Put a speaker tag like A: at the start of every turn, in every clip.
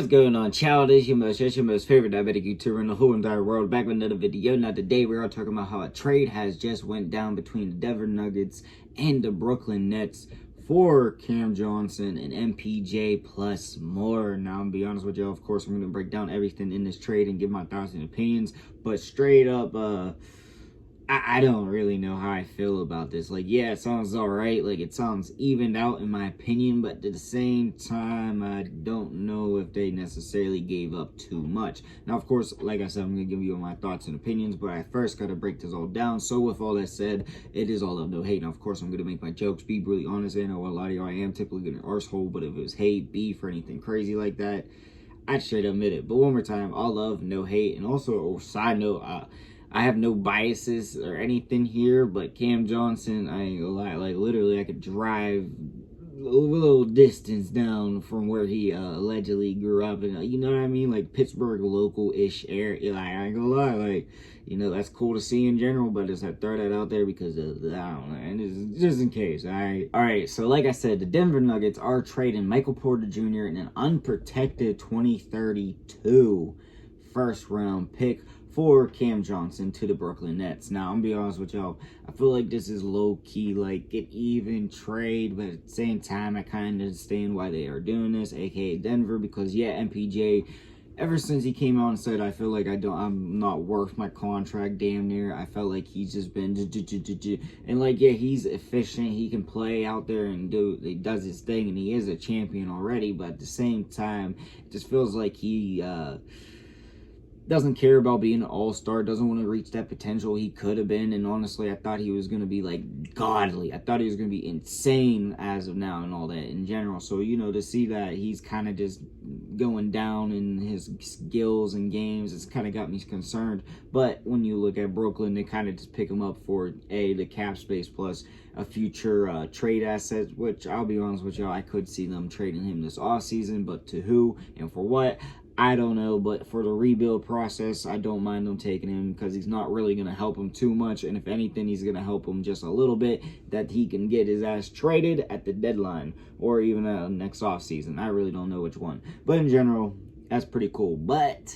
A: What's going on, child? It's your most favorite diabetic YouTuber in the whole entire world, back with another video. Now today we are talking about how a trade has just went down between the Denver Nuggets and the Brooklyn Nets for Cam Johnson and MPJ plus more. Now I'm gonna be honest with y'all, of course I'm gonna break down everything in this trade and give my thoughts and opinions, but straight up I don't really know how I feel about this. Like, yeah, it sounds alright. Like, it sounds evened out in my opinion, but at the same time, I don't know if they necessarily gave up too much. Now, of course, like I said, I'm going to give you my thoughts and opinions, but I first got to break this all down. So with all that said, it is all love, no hate. Now, of course, I'm going to make my jokes, be really honest. I know a lot of y'all, I am typically an arsehole, but if it was hate, beef, or anything crazy like that, I'd straight admit it. But one more time, all love, no hate. And also, side note, I have no biases or anything here, but Cam Johnson, I ain't gonna lie, like literally I could drive a little distance down from where he allegedly grew up, and you know what I mean, like Pittsburgh local-ish area. Like, I ain't gonna lie, like, you know, that's cool to see in general, but just I throw that out there because of, I don't know, and it's just in case. All right, so like I said, the Denver Nuggets are trading Michael Porter Jr. in an unprotected 2032 first-round pick for Cam Johnson to the Brooklyn Nets. Now, I'm gonna be honest with y'all, I feel like this is low-key, like, an even trade, but at the same time, I kind of understand why they are doing this, aka Denver, because, yeah, MPJ, ever since he came out and said, I feel like I'm not worth my contract, damn near, I felt like he's just been, and, like, yeah, he's efficient, he can play out there and he does his thing, and he is a champion already, but at the same time, it just feels like he, doesn't care about being an all-star, doesn't want to reach that potential he could have been, and honestly, I thought he was going to be, like, godly. I thought he was going to be insane as of now and all that in general. So, you know, to see that he's kind of just going down in his skills and games, it's kind of got me concerned. But when you look at Brooklyn, they kind of just pick him up for, the cap space plus a future trade asset, which I'll be honest with y'all, I could see them trading him this offseason, but to who and for what, I don't know. But for the rebuild process, I don't mind them taking him because he's not really going to help him too much. And if anything, he's going to help him just a little bit, that he can get his ass traded at the deadline or even next offseason. I really don't know which one. But in general, that's pretty cool. But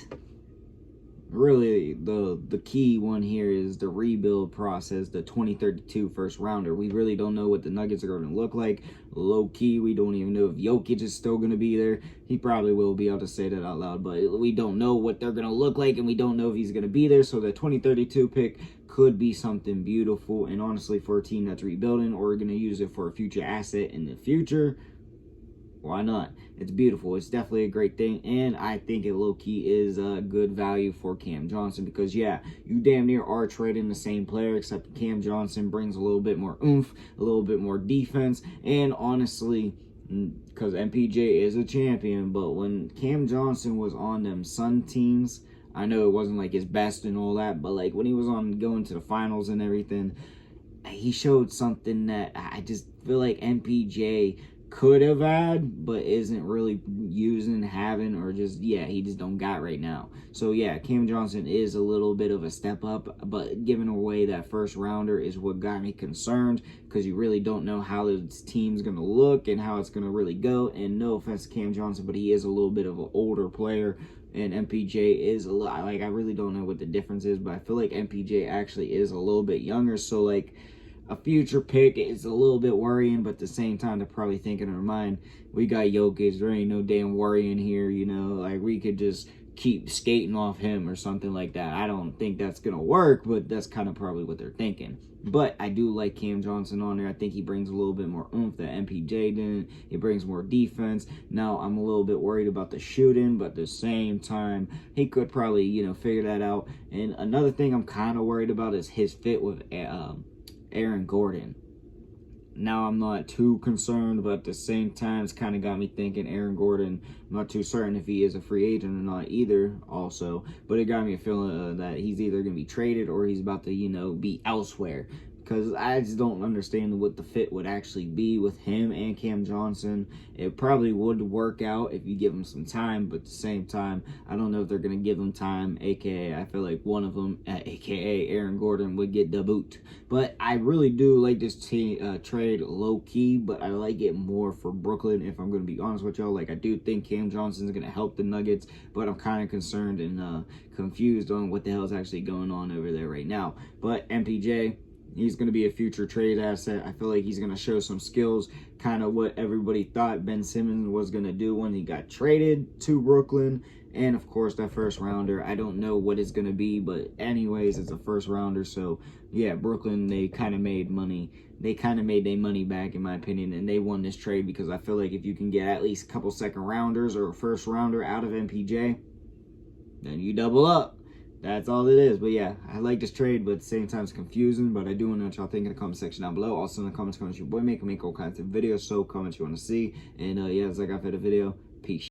A: really, the key one here is the rebuild process, the 2032 first rounder. We really don't know what the Nuggets are going to look like. Low key, we don't even know if Jokic is still going to be there. He probably will be able to say that out loud, but we don't know what they're going to look like, and we don't know if he's going to be there. So the 2032 pick could be something beautiful, and honestly, for a team that's rebuilding or going to use it for a future asset in the future, why not? It's beautiful. It's definitely a great thing, and I think it low-key is a good value for Cam Johnson because, yeah, you damn near are trading the same player, except Cam Johnson brings a little bit more oomph, a little bit more defense, and honestly, because MPJ is a champion, but when Cam Johnson was on them Sun teams, I know it wasn't like his best and all that, but like when he was on going to the finals and everything, he showed something that I just feel like MPJ could have had, but isn't really using, having, or just, yeah, he just don't got right now. So, yeah, Cam Johnson is a little bit of a step up, but giving away that first rounder is what got me concerned, because you really don't know how this team's going to look and how it's going to really go. And no offense to Cam Johnson, but he is a little bit of an older player, and MPJ is a lot, like, I really don't know what the difference is, but I feel like MPJ actually is a little bit younger, so, like, a future pick is a little bit worrying, but at the same time, they're probably thinking in their mind, we got Jokic, there ain't no damn worrying here, you know, like, we could just keep skating off him or something like that. I don't think that's going to work, but that's kind of probably what they're thinking. But I do like Cam Johnson on there. I think he brings a little bit more oomph that MPJ didn't. He brings more defense. Now, I'm a little bit worried about the shooting, but at the same time, he could probably, you know, figure that out. And another thing I'm kind of worried about is his fit with Aaron Gordon. Now, I'm not too concerned, but at the same time, it's kind of got me thinking Aaron Gordon. I'm not too certain if he is a free agent or not either, also. But it got me a feeling that he's either going to be traded or he's about to, you know, be elsewhere. because I just don't understand what the fit would actually be with him and Cam Johnson. It probably would work out if you give him some time, but at the same time, I don't know if they're going to give him time, aka I feel like one of them, aka Aaron Gordon, would get the boot. But I really do like this trade low-key, but I like it more for Brooklyn, if I'm going to be honest with y'all. Like, I do think Cam Johnson's going to help the Nuggets, but I'm kind of concerned and confused on what the hell is actually going on over there right now. But MPJ, he's going to be a future trade asset. I feel like he's going to show some skills, kind of what everybody thought Ben Simmons was going to do when he got traded to Brooklyn. And, of course, that first rounder, I don't know what it's going to be, but anyways, it's a first rounder. So, yeah, Brooklyn, they kind of made money. They kind of made their money back, in my opinion, and they won this trade because I feel like if you can get at least a couple second rounders or a first rounder out of MPJ, then you double up. That's all it is. But yeah, I like this trade, but at the same time, it's confusing. But I do want to know what y'all think in the comment section down below. Also in the comments, your boy make all kinds of videos. So comment you want to see. And yeah, it's like I said, a video. Peace.